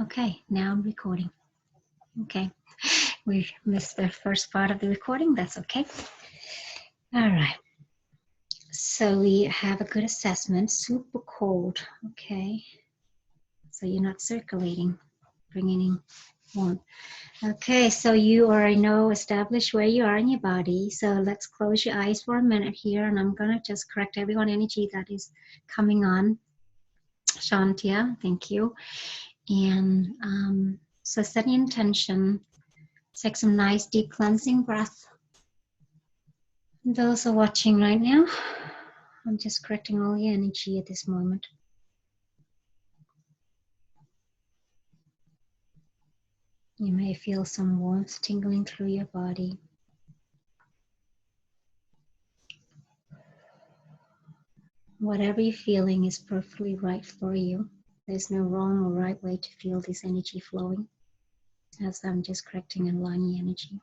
Okay, now I'm recording. Okay, we missed the first part of the recording. That's okay. All right. So we have a good assessment. Super cold. Okay. So you're not circulating, bringing in warmth. Okay, so you already know, established where you are in your body. So let's close your eyes for a minute here, and I'm gonna just correct everyone energy that is coming on. Shantia, thank you. And so set the intention. Take some nice deep cleansing breath. Those are watching right now, I'm just correcting all the energy at this moment. You may feel some warmth tingling through your body. Whatever you're feeling is perfectly right for you. There's no wrong or right way to feel this energy flowing, as I'm just correcting and aligning energy.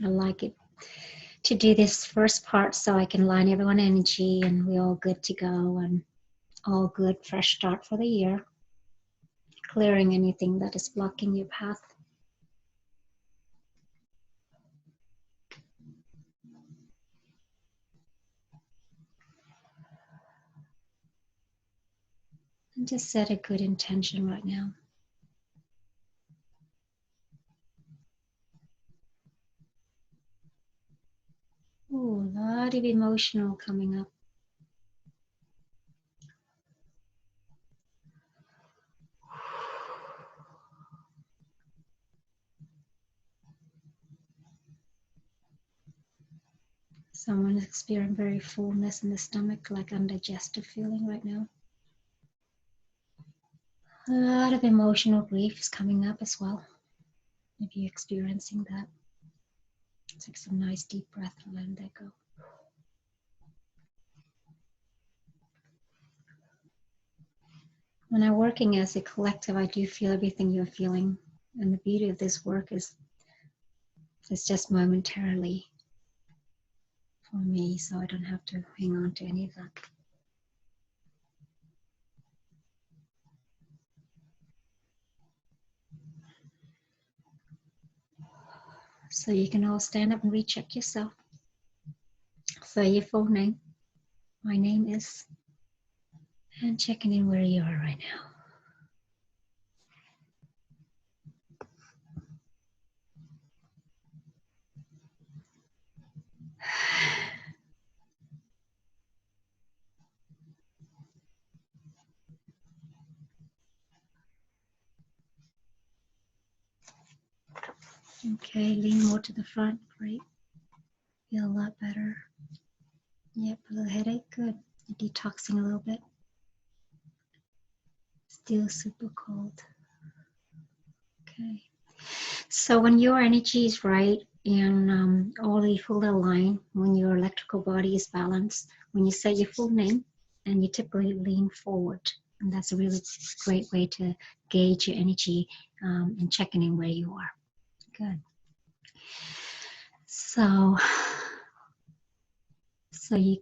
I like it to do this first part so I can line everyone energy and we're all good to go and all good, fresh start for the year. Clearing anything that is blocking your path. And just set a good intention right now. Ooh, a lot of emotional coming up. Someone is experiencing very fullness in the stomach, like undigested feeling right now. A lot of emotional grief is coming up as well. If you're experiencing that, take some nice deep breath and let that go. When I'm working as a collective, I do feel everything you're feeling. And the beauty of this work is it's just momentarily for me, so I don't have to hang on to any of that. So you can all stand up and recheck yourself. Say your full name. My name is, and checking in where you are right now. Okay, lean more to the front. Great. Feel a lot better. Yep, a little headache. Good. Detoxing a little bit. Still super cold. Okay. So when your energy is right and all the full align, when your electrical body is balanced, when you say your full name, and you typically lean forward, and that's a really great way to gauge your energy and checking in where you are. Good. So you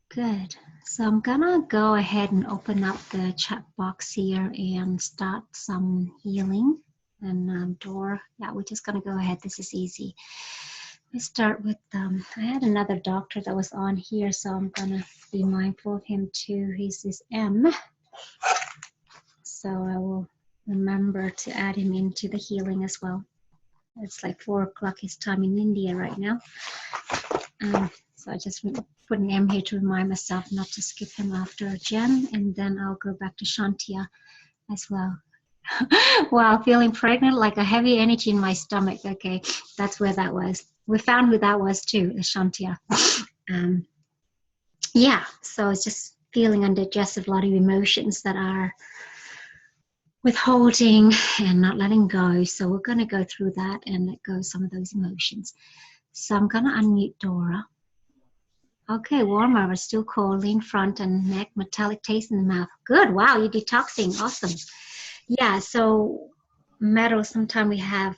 good. So I'm gonna go ahead and open up the chat box here and start some healing. And Dora, yeah, we're just gonna go ahead. This is easy. Let's start with, I had another doctor that was on here, so I'm gonna be mindful of him too. He's this M. So I will remember to add him into the healing as well. It's like 4 o'clock his time in India right now. So I just put an M here to remind myself not to skip him after Jen, and then I'll go back to Shantia as well. Wow, feeling pregnant, like a heavy energy in my stomach. Okay, that's where that was. We found who that was too, Shantia. Yeah, so it's just feeling undigested, a lot of emotions that are withholding and not letting go. So we're going to go through that and let go of some of those emotions. So I'm going to unmute Dora. Okay, warmer, but still cold. Lean front and neck, metallic taste in the mouth. Good, wow, you're detoxing, awesome. Yeah, so metal, sometimes we have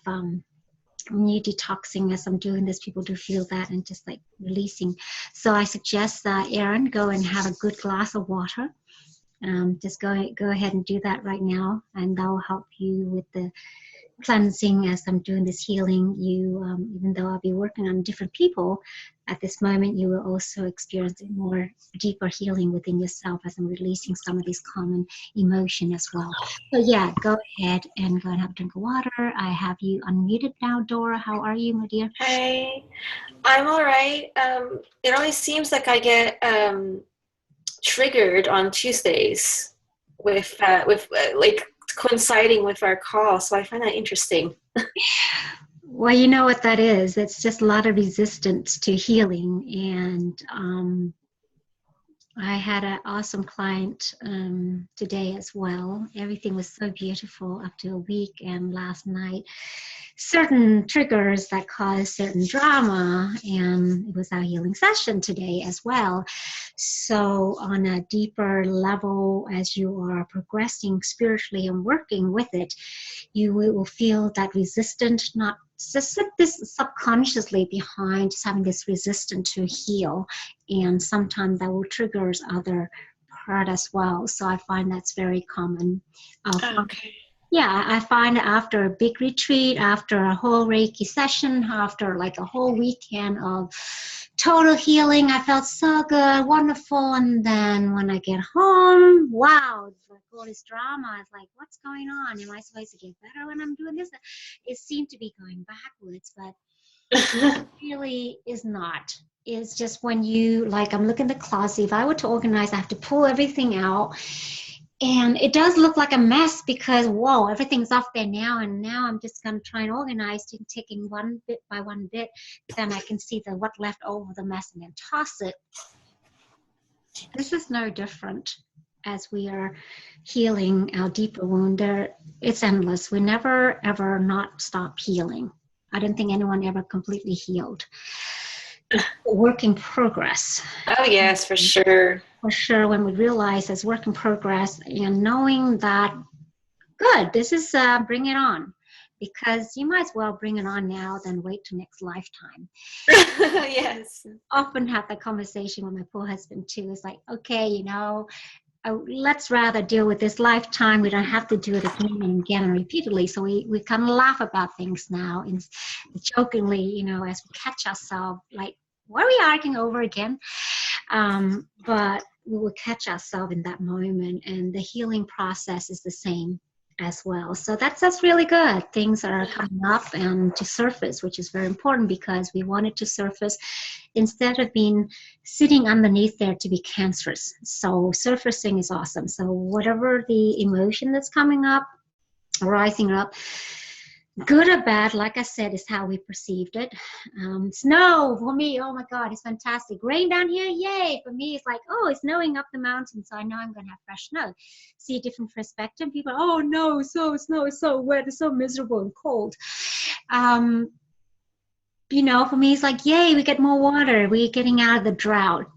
when you're detoxing, as I'm doing this, people do feel that and just like releasing. So I suggest that Erin, go and have a good glass of water. Just go ahead and do that right now, and that will help you with the cleansing as I'm doing this healing. You, even though I'll be working on different people, at this moment you will also experience more deeper healing within yourself as I'm releasing some of these common emotion as well. So yeah, go ahead and go and have a drink of water. I have you unmuted now, Dora. How are you, my dear? Hi, I'm all right. It always seems like I get triggered on Tuesdays with like coinciding with our call, so I find that interesting. Well, you know what that is. It's just a lot of resistance to healing. And I had an awesome client today as well. Everything was so beautiful up to a week, and last night, certain triggers that caused certain drama, and it was our healing session today as well. So on a deeper level, as you are progressing spiritually and working with it, you will feel that resistance, not just this subconsciously behind just having this resistance to heal, and sometimes that will trigger other part as well. So I find that's very common. Okay. Yeah, I find after a big retreat, after a whole Reiki session, after like a whole weekend of total healing, I felt so good, wonderful. And then when I get home, wow, it's like all this drama. It's like, what's going on? Am I supposed to get better when I'm doing this? It seemed to be going backwards, but it really is not. It's just when you, like, I'm looking at the closet. If I were to organize, I have to pull everything out. And it does look like a mess because, whoa, everything's off there now. And now I'm just going to try and organize, taking one bit by one bit. Then I can see what left over the mess and then toss it. This is no different as we are healing our deeper wound. It's endless. We never, ever not stop healing. I don't think anyone ever completely healed. It's a work in progress. Oh yes, for sure. For sure, when we realize it's work in progress and knowing that, good, this is bring it on, because you might as well bring it on now than wait till next lifetime. Yes. Often have that conversation with my poor husband too. It's like, okay, let's rather deal with this lifetime. We don't have to do it again and again and repeatedly. So we kind of laugh about things now and jokingly, as we catch ourselves, like, what are we arguing over again? But we will catch ourselves in that moment, and the healing process is the same as well. So that's really good. Things are coming up and to surface, which is very important because we want it to surface instead of being sitting underneath there to be cancerous. So surfacing is awesome. So whatever the emotion that's coming up, rising up, good or bad, like I said, is how we perceived it. Snow for me, oh my God, it's fantastic. Rain down here, yay. For me, it's like, oh, it's snowing up the mountain, so I know I'm going to have fresh snow. See a different perspective. People, oh no, snow is so wet, it's so miserable and cold. For me, it's like, yay, we get more water. We're getting out of the drought.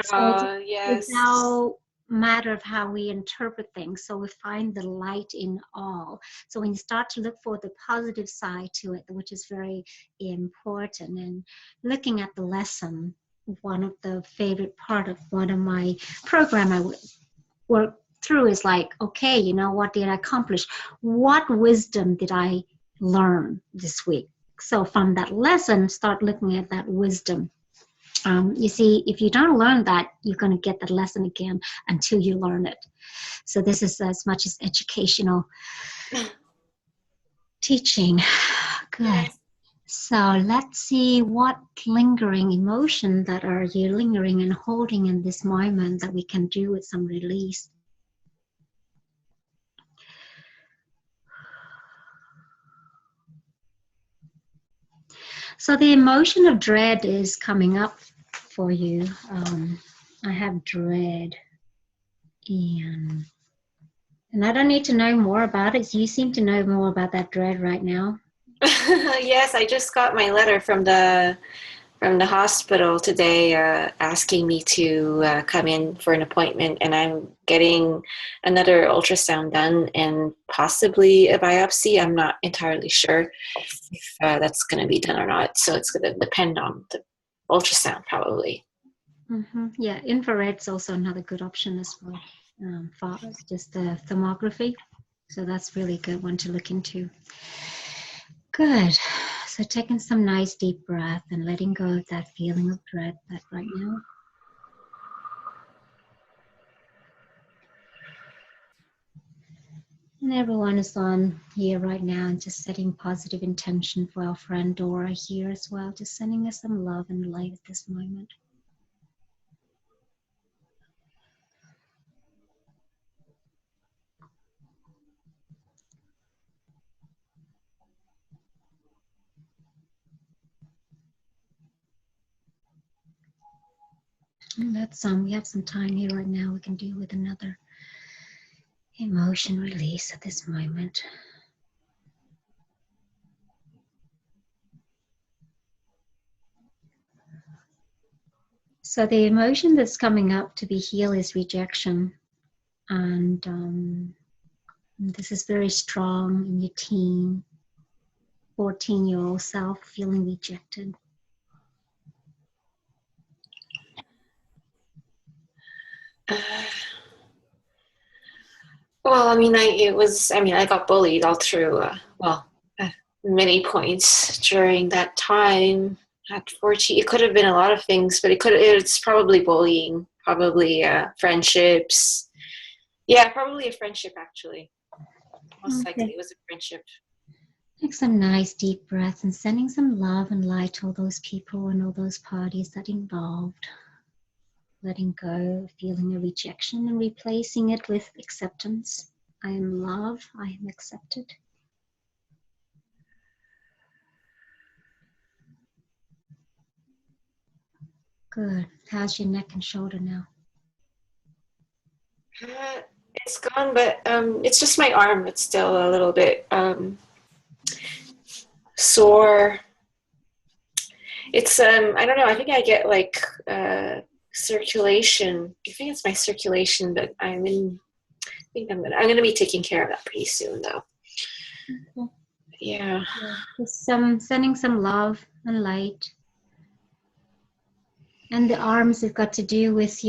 So yes. it's now matter of how we interpret things. So we find the light in all. So when you start to look for the positive side to it, which is very important, and looking at the lesson, one of the favorite part of one of my program I work through is like, okay, what did I accomplish? What wisdom did I learn this week? So from that lesson, start looking at that wisdom. You see, if you don't learn that, you're going to get that lesson again until you learn it. So this is as much as educational teaching. Good. Yes. So let's see what lingering emotion that are you lingering and holding in this moment that we can do with some release. So the emotion of dread is coming up for you. I have dread, and I don't need to know more about it. You seem to know more about that dread right now. Yes, I just got my letter from the from the hospital today asking me to come in for an appointment, and I'm getting another ultrasound done and possibly a biopsy. I'm not entirely sure if that's going to be done or not. So it's going to depend on the ultrasound probably. Yeah, infrared's also another good option as well for just the thermography. So that's really a good one to look into. Good. So taking some nice deep breath and letting go of that feeling of dread that right now. And everyone is on here right now and just setting positive intention for our friend Dora here as well, just sending us some love and light at this moment. And that's we have some time here right now. We can deal with another emotion release at this moment. So the emotion that's coming up to be healed is rejection. And this is very strong in your teen, 14-year-old self feeling rejected. Well, I mean, I got bullied all through, many points during that time at 14. It could have been a lot of things, but it's probably bullying, probably friendships. Yeah, probably a friendship, actually. Most likely it was a friendship. Take some nice deep breaths and sending some love and light to all those people and all those parties that involved. Letting go, feeling a rejection and replacing it with acceptance. I am loved, I am accepted. Good. How's your neck and shoulder now? It's gone, but it's just my arm. It's still a little bit sore. It's I don't know. I think I get like circulation. I think it's my circulation, but I'm gonna be taking care of that pretty soon, though. Okay. Yeah. Just sending some love and light. And the arms have got to do with,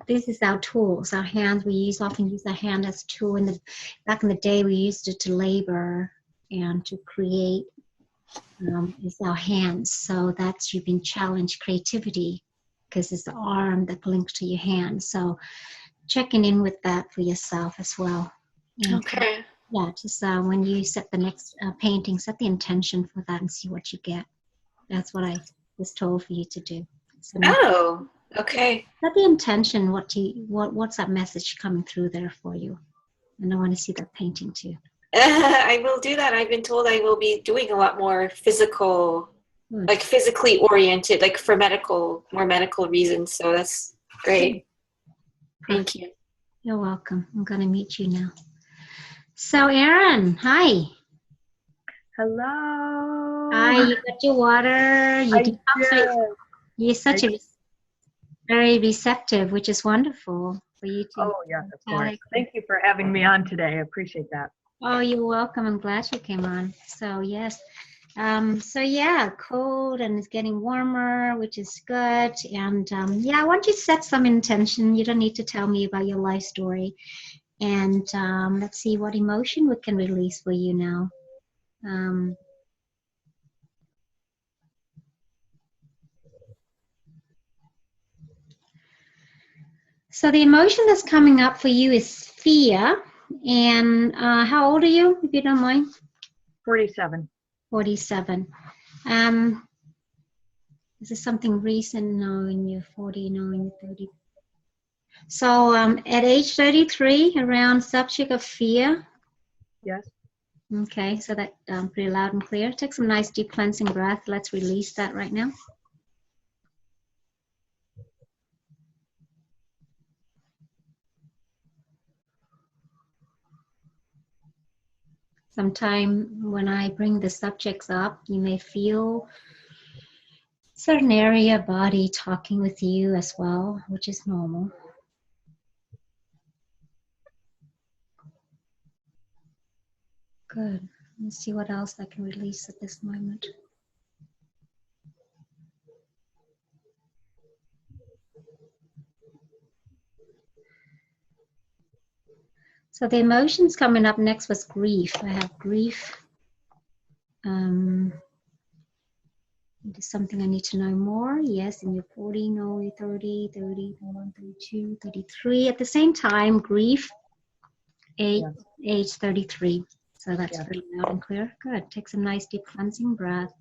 this is our tools, our hands. We often use our hand as a tool. Back in the day, we used it to labor and to create with our hands. So that's, you've been challenged creativity because it's the arm that links to your hand. So checking in with that for yourself as well. And okay. Yeah, just when you set the next painting, set the intention for that and see what you get. That's what I was told for you to do. So okay. Set the intention. What's that message coming through there for you? And I want to see that painting too. I will do that. I've been told I will be doing a lot more physical, like physically oriented, like for more medical reasons. So that's great. Thank you. You're welcome. I'm going to meet you now. So Erin, hi. Hello. Hi, you got your water. You're such a very receptive, which is wonderful for you to. Oh, yes, of course. Thank you for having me on today. I appreciate that. Oh, you're welcome. I'm glad you came on. So, yes. Cold and it's getting warmer, which is good. And I want you to set some intention. You don't need to tell me about your life story. And let's see what emotion we can release for you now. So the emotion that's coming up for you is fear. And how old are you, if you don't mind? 47. 47. Is this something recent? No, in your 40, no, in your 30. So at age 33, around subject of fear. Yes. Okay, so that pretty loud and clear. Take some nice deep cleansing breath. Let's release that right now. Sometime when I bring the subjects up, you may feel certain area body talking with you as well, which is normal. Good. Let's see what else I can release at this moment. So the emotions coming up next was grief. I have grief. It is something I need to know more. Yes, and you're 40, no, you're 30, 30, 31, 32, 33. At the same time, grief, age 33. So that's pretty loud and clear. Good. Take some nice deep cleansing breath.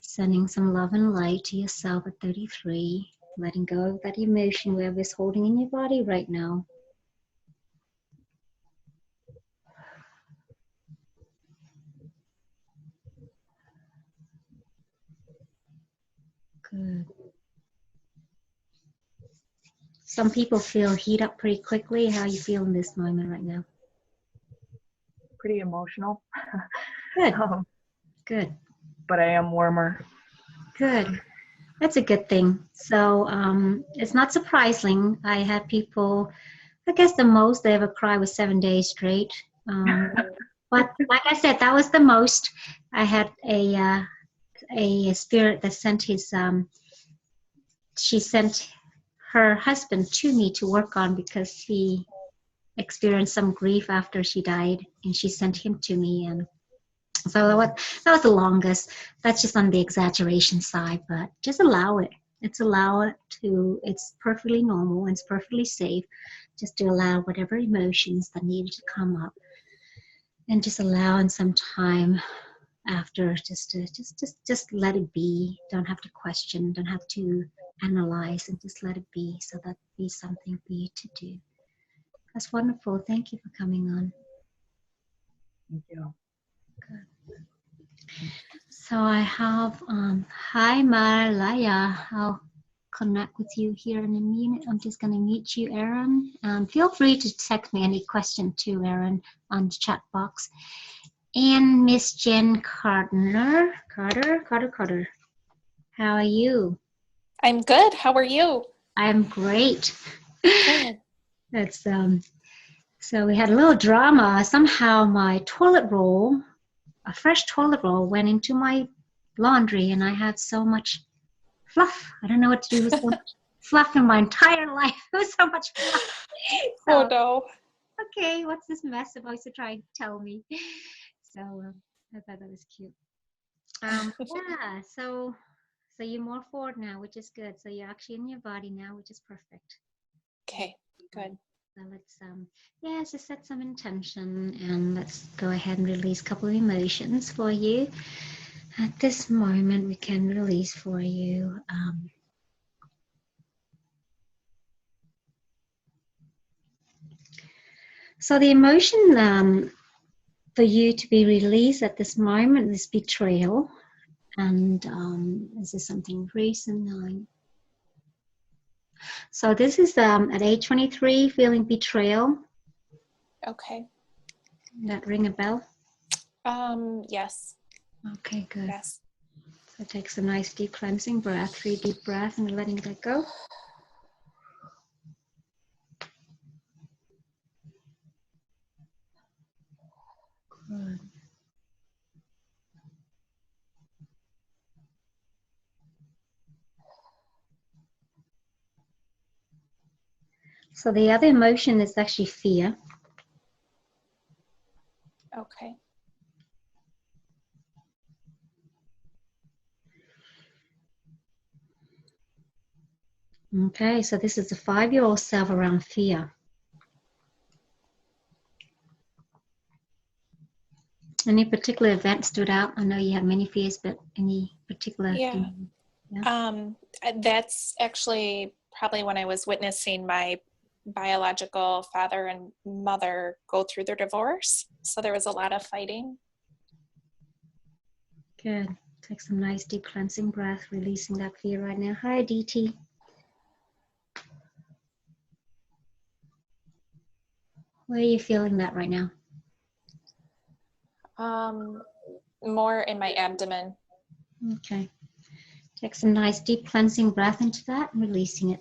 Sending some love and light to yourself at 33. Letting go of that emotion wherever it's holding in your body right now. Good. Some people feel heat up pretty quickly. How are you feel in this moment right now? Pretty emotional. Good. Good. But I am warmer. Good. That's a good thing. So it's not surprising. I had people, I guess the most they ever cried was 7 days straight. But like I said, that was the most. I had a spirit that sent his, she sent her husband to me to work on because he experienced some grief after she died, and she sent him to me. And so that was the longest. That's just on the exaggeration side, but just allow it. It's perfectly normal and it's perfectly safe just to allow whatever emotions that needed to come up, and just allowing some time after just let it be. Don't have to question, don't have to analyze, and just let it be, so that be something for you to do. That's wonderful. Thank you for coming on. Thank you. Good. So I have hi Marlaya. I'll connect with you here in a minute. I'm just going to mute you, Aaron. Feel free to text me any question too, Aaron, on the chat box. And Miss Jen Carter. How are you? I'm good. How are you? I'm great. Good. That's so we had a little drama. Somehow my toilet roll, a fresh toilet roll, went into my laundry, and I had so much fluff. I don't know what to do with so much fluff in my entire life. It was so much fluff. Oh no. Okay, what's this mess supposed to try and tell me? So I thought that was cute. Yeah, so you're more forward now, which is good. So you're actually in your body now, which is perfect. Okay, good. So let's just set some intention, and let's go ahead and release a couple of emotions for you. At this moment, we can release for you so the emotion for you to be released at this moment is betrayal. And this is something recent. So this is at age 23, feeling betrayal. Okay. That ring a bell? Yes. Okay, good. Yes. So take some nice deep cleansing breath, 3 deep breaths, and letting that go. Good. So the other emotion is actually fear. Okay. Okay, so this is the 5-year-old self around fear. Any particular event stood out? I know you have many fears, but any particular thing? Yeah. That's actually probably when I was witnessing my biological father and mother go through their divorce. So there was a lot of fighting. Good. Take some nice deep cleansing breath, releasing that fear right now. Hi, DT. Where are you feeling that right now? More in my abdomen. Okay. Take some nice deep cleansing breath into that and releasing it.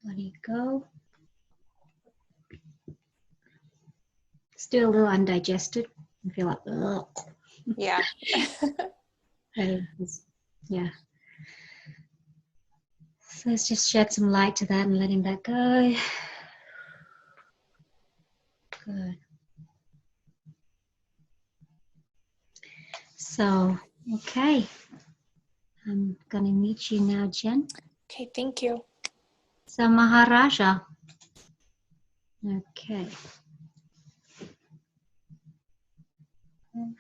Let it go. Still a little undigested. I feel like, ugh. Yeah. Yeah. So let's just shed some light to that and letting that go. Good. So, okay. I'm going to meet you now, Jen. Okay, thank you. So, Maharaja. Okay.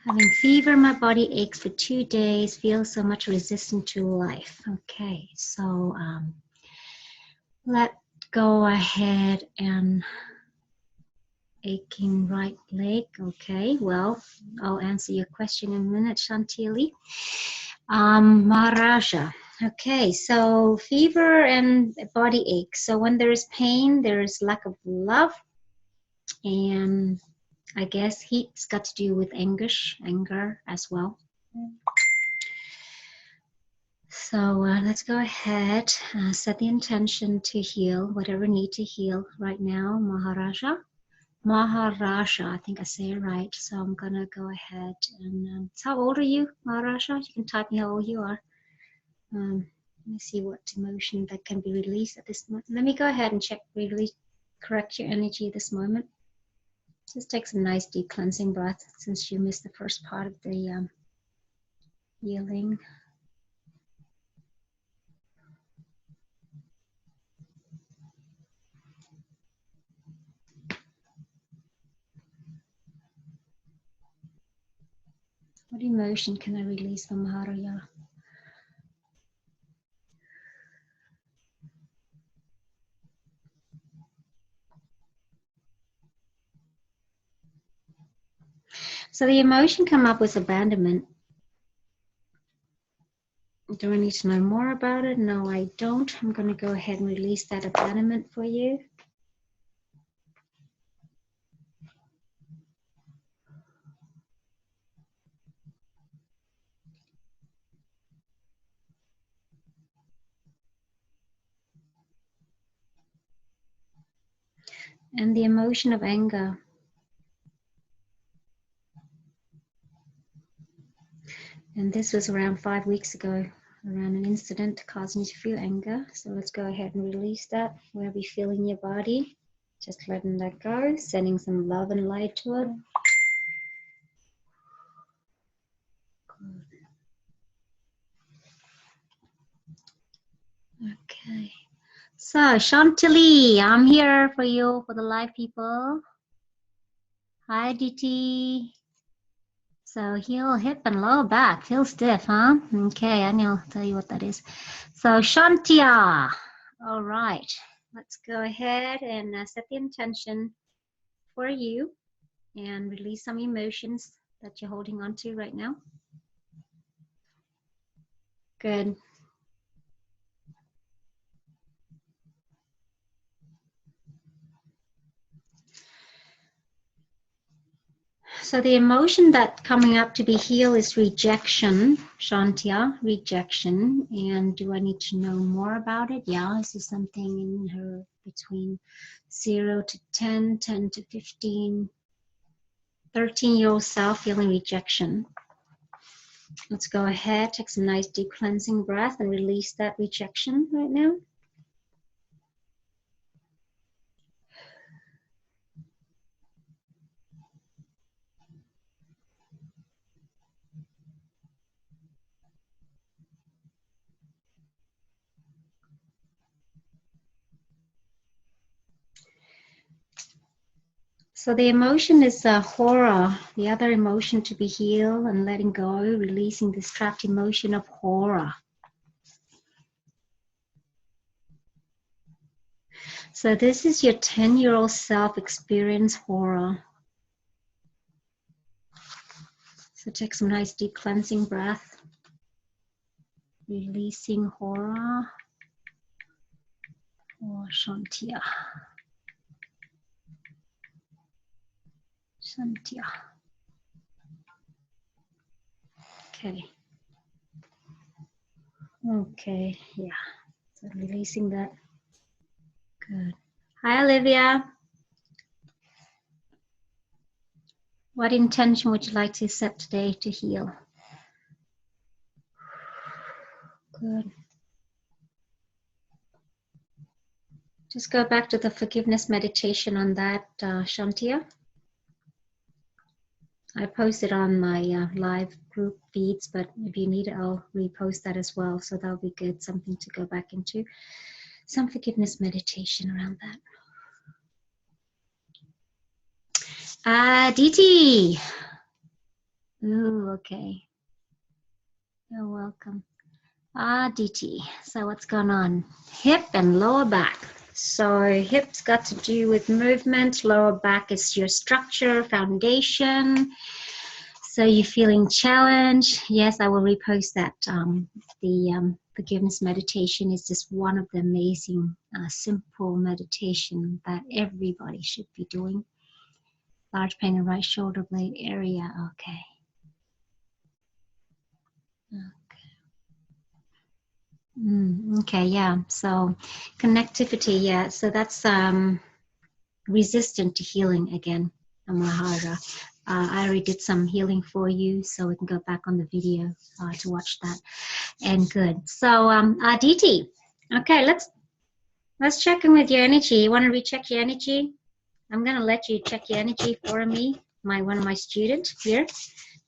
Having fever, my body aches for 2 days, feel so much resistant to life. Okay, so let go ahead and aching right leg. Okay, well, I'll answer your question in a minute, Shantili. Maharaja. Okay, so fever and body ache. So when there's pain, there's lack of love, and I guess heat's got to do with anger as well. So let's go ahead, set the intention to heal whatever need to heal right now, Maharaja. Maharaja, I think I say it right. So I'm gonna go ahead and, how old are you, Maharaja? You can type me how old you are. Let me see what emotion that can be released at this moment. Let me go ahead and check, correct your energy at this moment. Just take some nice deep cleansing breath since you missed the first part of the healing. What emotion can I release from Maharaja? So the emotion come up with abandonment. Do I need to know more about it? No, I don't. I'm going to go ahead and release that abandonment for you. And the emotion of anger. And this was around 5 weeks ago, around an incident causing you to feel anger. So let's go ahead and release that wherever you feel in your body. Just letting that go, sending some love and light to it. Okay. So Shantili, I'm here for you, for the live people. Hi, DT. So heel, hip, and low back. Feel stiff, huh? Okay, I'll tell you what that is. So Shantia. All right. Let's go ahead and set the intention for you and release some emotions that you're holding on to right now. Good. So the emotion that coming up to be healed is rejection, Shantia, rejection. And do I need to know more about it? Yeah, this is something in her between 0 to 10, 10 to 15, 13-year-old self feeling rejection. Let's go ahead, take some nice deep cleansing breath and release that rejection right now. So the emotion is horror, the other emotion to be healed and letting go, releasing this trapped emotion of horror. So this is your 10-year-old self experience horror. So take some nice deep cleansing breath, releasing horror or Shantia. Shantia. Okay. Okay, yeah. So releasing that. Good. Hi, Olivia. What intention would you like to set today to heal? Good. Just go back to the forgiveness meditation on that, Shantia. I posted on my live group feeds, but if you need it, I'll repost that as well. So that'll be good, something to go back into. Some forgiveness meditation around that. Diti. Ooh, okay. You're welcome. Diti. So what's going on? Hip and lower back. So hips got to do with movement. Lower back is your structure, foundation. So you're feeling challenged. Yes, I will repost that. The forgiveness meditation is just one of the amazing, simple meditation that everybody should be doing. Large pain in right shoulder blade area. Okay. Okay, yeah. So connectivity, yeah. So that's resistant to healing again, Amahara. I already did some healing for you, so we can go back on the video to watch that. And good. So Aditi, okay, let's check in with your energy. You want to recheck your energy? I'm gonna let you check your energy for me, one of my students here,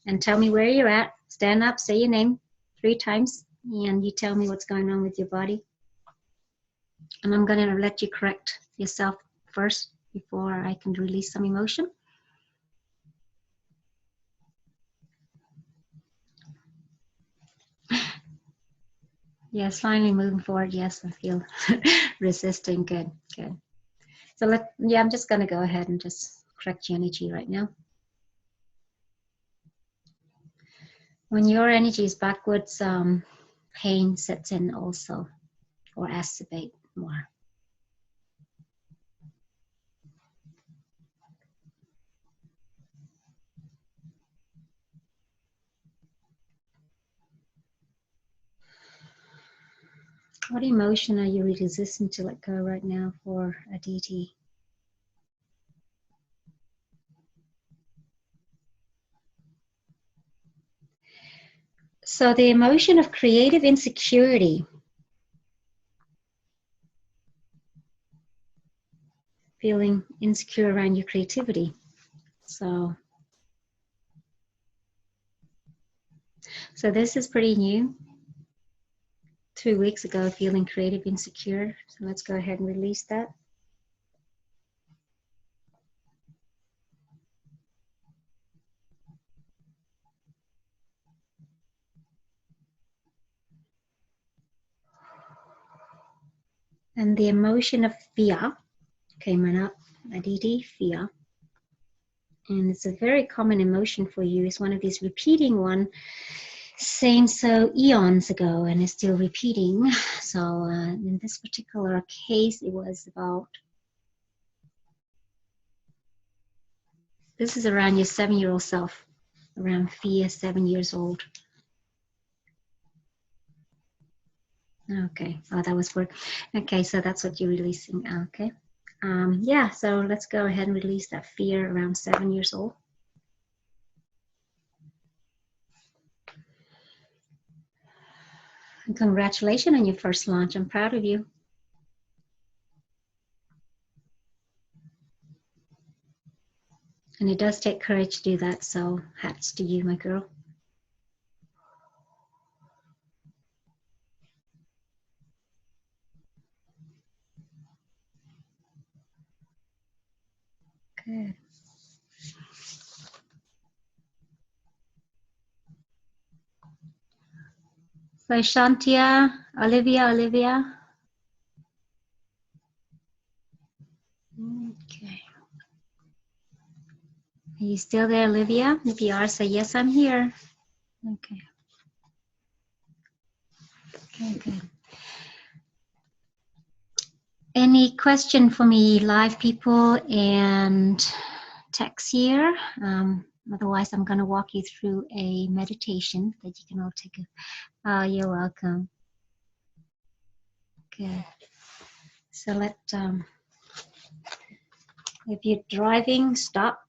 and tell me where you're at. Stand up, say your name 3 times, and you tell me what's going on with your body. And I'm gonna let you correct yourself first before I can release some emotion. Yes, finally moving forward. Yes, I feel resisting. Good, good. So I'm just gonna go ahead and just correct your energy right now. When your energy is backwards, pain sets in also, or exacerbate more. What emotion are you resisting to let go right now for Aditi? So the emotion of creative insecurity, feeling insecure around your creativity. So this is pretty new. 2 weeks ago, feeling creative insecure. So let's go ahead and release that. And the emotion of fear came up, Aditi, fear. And it's a very common emotion for you. It's one of these repeating one, same so eons ago, and it's still repeating. So in this particular case, it was about, this is around your 7-year-old self, around fear, 7 years old. Okay, oh, that was work. Okay, so that's what you're releasing. Okay, yeah, so let's go ahead and release that fear around 7 years old. And congratulations on your first launch. I'm proud of you. And it does take courage to do that, so hats to you, my girl. Good. So Shantia, Olivia. Okay. Are you still there, Olivia? If you are, say yes, I'm here. Okay. Okay, good. Any question for me, live people and text here. Otherwise, I'm going to walk you through a meditation that you can all take. You're welcome. Good. So if you're driving, stop.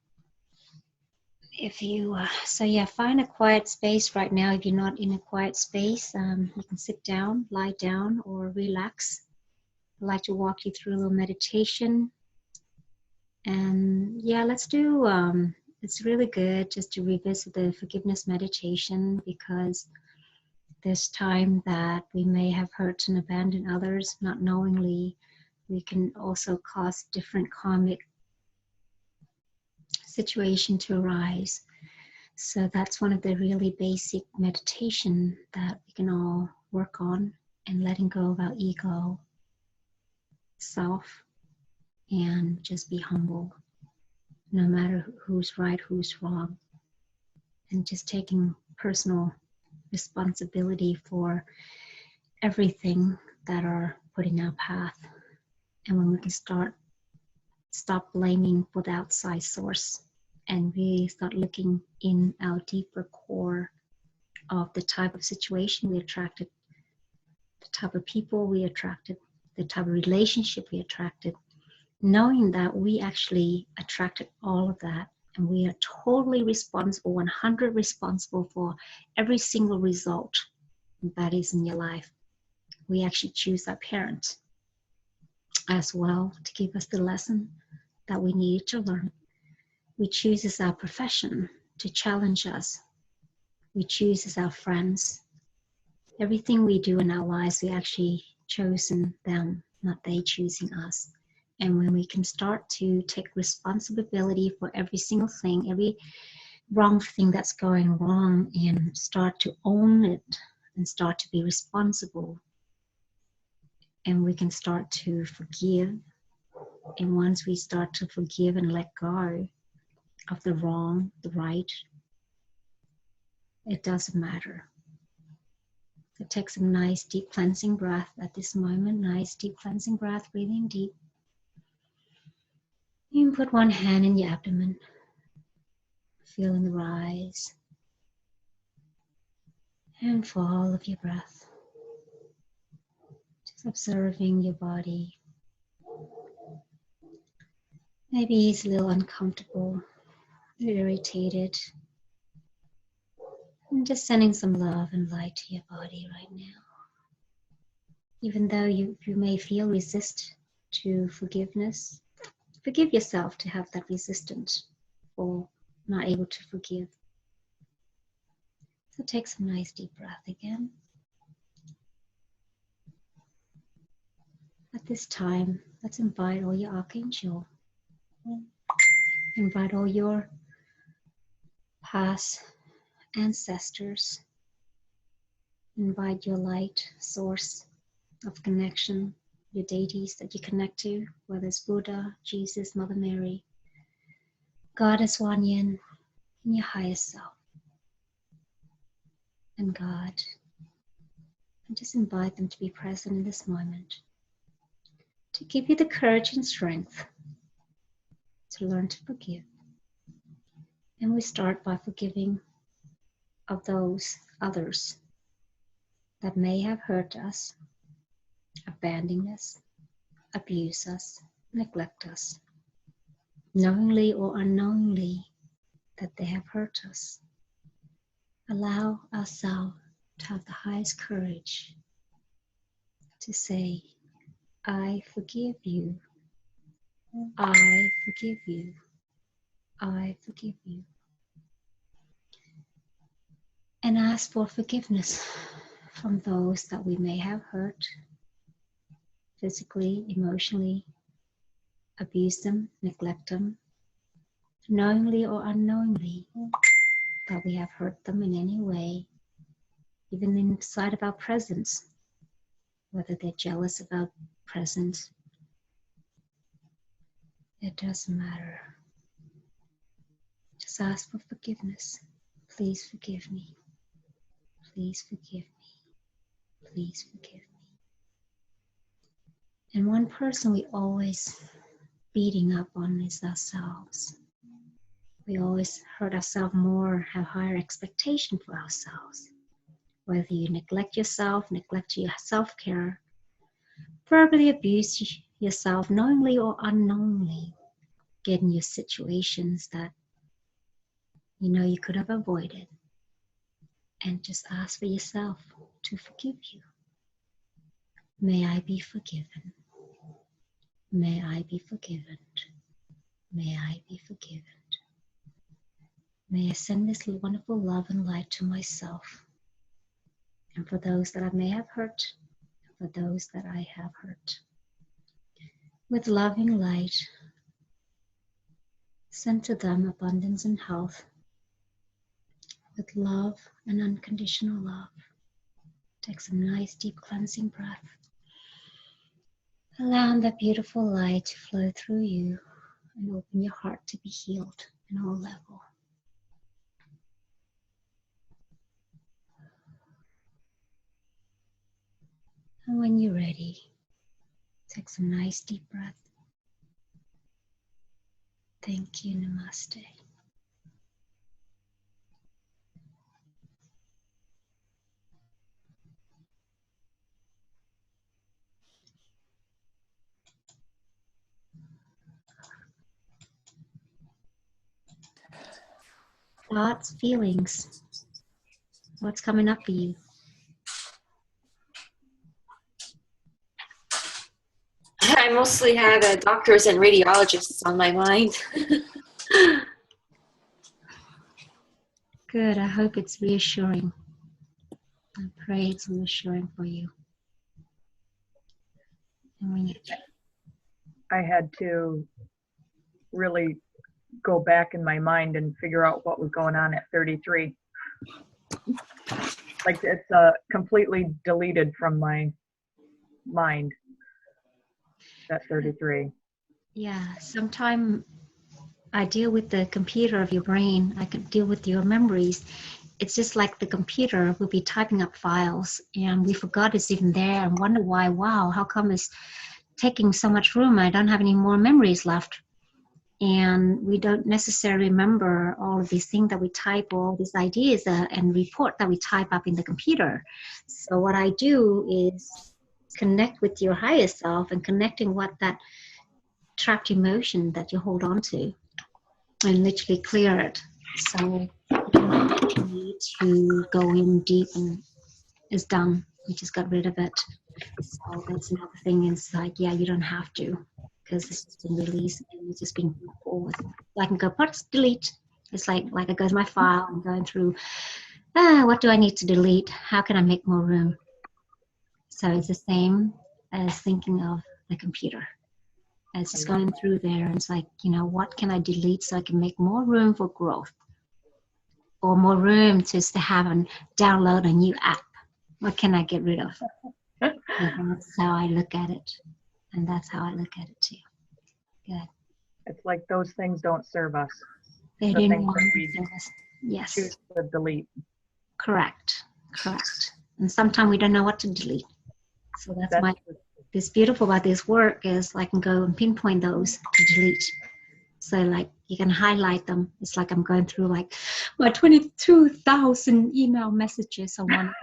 If you, find a quiet space right now. If you're not in a quiet space, you can sit down, lie down, or relax. I'd like to walk you through a little meditation. And yeah, let's do, it's really good just to revisit the forgiveness meditation, because this time that we may have hurt and abandoned others not knowingly, we can also cause different karmic situation to arise. So that's one of the really basic meditation that we can all work on, and letting go of our ego, self, and just be humble, no matter who's right, who's wrong, and just taking personal responsibility for everything that are put in our path. And when we can stop blaming for the outside source and really start looking in our deeper core of the type of situation we attracted, the type of people we attracted, the type of relationship we attracted, knowing that we actually attracted all of that, and we are totally responsible, 100% responsible for every single result that is in your life. We actually choose our parents as well to give us the lesson that we need to learn. We choose as our profession to challenge us. We choose as our friends. Everything we do in our lives, we actually chosen them, not they choosing us. And when we can start to take responsibility for every single thing, every wrong thing that's going wrong, and start to own it and start to be responsible, and we can start to forgive. And once we start to forgive and let go of the wrong, the right, it doesn't matter. So take some nice deep cleansing breath at this moment. Nice deep cleansing breath, breathing deep. You can put one hand in your abdomen, feeling the rise and fall of your breath. Just observing your body. Maybe it's a little uncomfortable, irritated. And just sending some love and light to your body right now. Even though you may feel resist to forgiveness, forgive yourself to have that resistance or not able to forgive. So take some nice deep breath again. At this time, let's invite all your archangel. Invite all your past ancestors. Invite your light source of connection, your deities that you connect to, whether it's Buddha, Jesus, Mother Mary, Goddess Wan Yin, and your highest self, and God. And just invite them to be present in this moment, to give you the courage and strength to learn to forgive. And we start by forgiving of those others that may have hurt us, abandon us, abuse us, neglect us, knowingly or unknowingly, that they have hurt us. Allow ourselves to have the highest courage to say, I forgive you. I forgive you. I forgive you. And ask for forgiveness from those that we may have hurt, physically, emotionally, abuse them, neglect them, knowingly or unknowingly, that we have hurt them in any way, even inside of our presence, whether they're jealous of our presence. It doesn't matter. Just ask for forgiveness. Please forgive me. Please forgive me. Please forgive me. And one person we always beating up on is ourselves. We always hurt ourselves more, have higher expectation for ourselves. Whether you neglect yourself, neglect your self-care, verbally abuse yourself knowingly or unknowingly, get in your situations that you know you could have avoided, and just ask for yourself to forgive you. May I be forgiven. May I be forgiven. May I be forgiven. May I send this wonderful love and light to myself, and for those that I may have hurt, and for those that I have hurt. With loving light, send to them abundance and health, with love and unconditional love. Take some nice deep cleansing breath. Allow that beautiful light to flow through you and open your heart to be healed in all levels. And when you're ready, take some nice deep breath. Thank you, Namaste. Thoughts, feelings, what's coming up for you? I mostly had doctors and radiologists on my mind. Good, I hope it's reassuring. I pray it's reassuring for you. And when you I had to really go back in my mind and figure out what was going on at 33. Like it's completely deleted from my mind, that 33. Yeah, sometimes I deal with the computer of your brain. I can deal with your memories. It's just like the computer will be typing up files and we forgot it's even there and wonder why, wow, how come it's taking so much room? I don't have any more memories left. And we don't necessarily remember all of these things that we type, all these ideas and report that we type up in the computer. So what I do is connect with your higher self and connecting what that trapped emotion that you hold on to and literally clear it. So you don't need to go in deep and it's done. You just got rid of it. So that's another thing. It's like, yeah, you don't have to because it's just been released and it's just been moved forward. So I can go delete. It's like I go to my file and going through, what do I need to delete? How can I make more room? So it's the same as thinking of the computer. It's just going through there and it's like, you know, what can I delete so I can make more room for growth or more room just to have and download a new app? What can I get rid of? And that's how I look at it. And that's how I look at it too. Good. It's like those things don't serve us. They The didn't things want that to we do this. Yes, choose to delete. correct. And sometimes we don't know what to delete. So that's why it's beautiful about this work is I can go and pinpoint those to delete. So like you can highlight them. It's like I'm going through like my 22,000 email messages on one.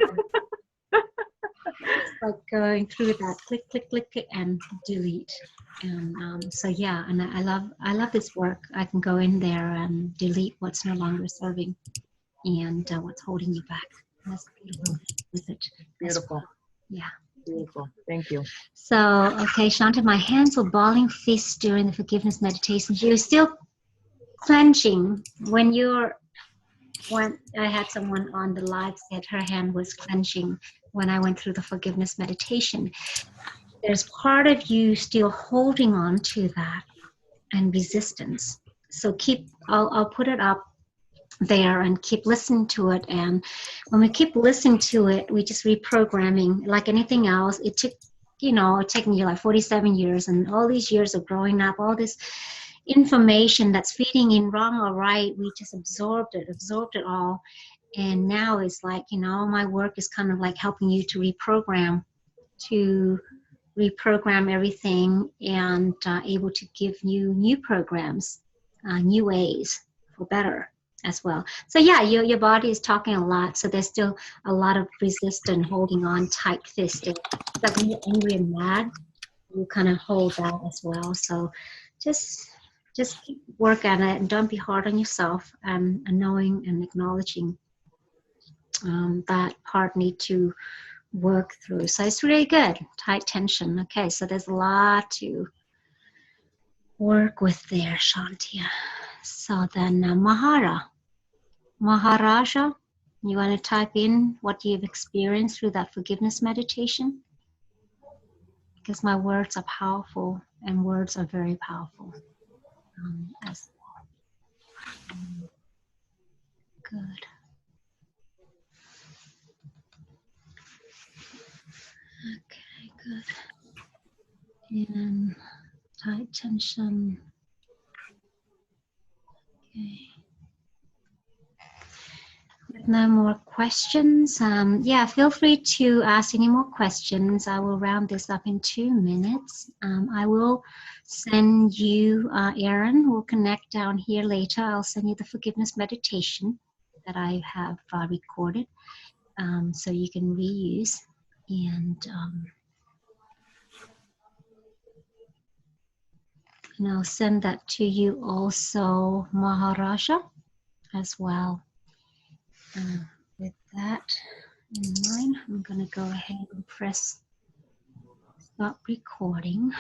It's like going through that, click, click, click, click, and delete. And so yeah, and I love this work. I can go in there and delete what's no longer serving and what's holding you back. That's beautiful with it. Beautiful. Well. Yeah. Beautiful. Thank you. So, okay, Shanta, my hands were balling fists during the forgiveness meditation. You're still clenching when I had someone on the live said her hand was clenching when I went through the forgiveness meditation. There's part of you still holding on to that and resistance. So I'll put it up there and keep listening to it. And when we keep listening to it, we just reprogramming. Like anything else, it took, it taken you like 47 years and all these years of growing up, all this information that's feeding in wrong or right, we just absorbed it all. And now it's like, my work is kind of like helping you to reprogram everything and able to give you new programs, new ways for better as well. So yeah, your body is talking a lot. So there's still a lot of resistance, holding on tight fisted. Like when you're angry and mad, you kind of hold that as well. So just keep work at it and don't be hard on yourself, and knowing and acknowledging that part need to work through. So it's really good. Tight tension. Okay, so there's a lot to work with there, Shantia. So then Maharaja, you want to type in what you've experienced through that forgiveness meditation? Because my words are powerful, and words are very powerful as well. Good. Okay, good. And tight tension. Okay. With no more questions, yeah, feel free to ask any more questions. I will round this up in 2 minutes. I will send you, Aaron, we'll connect down here later. I'll send you the forgiveness meditation that I have recorded, so you can reuse. And I'll send that to you also, Maharaja, as well. With that in mind, I'm going to go ahead and press stop recording.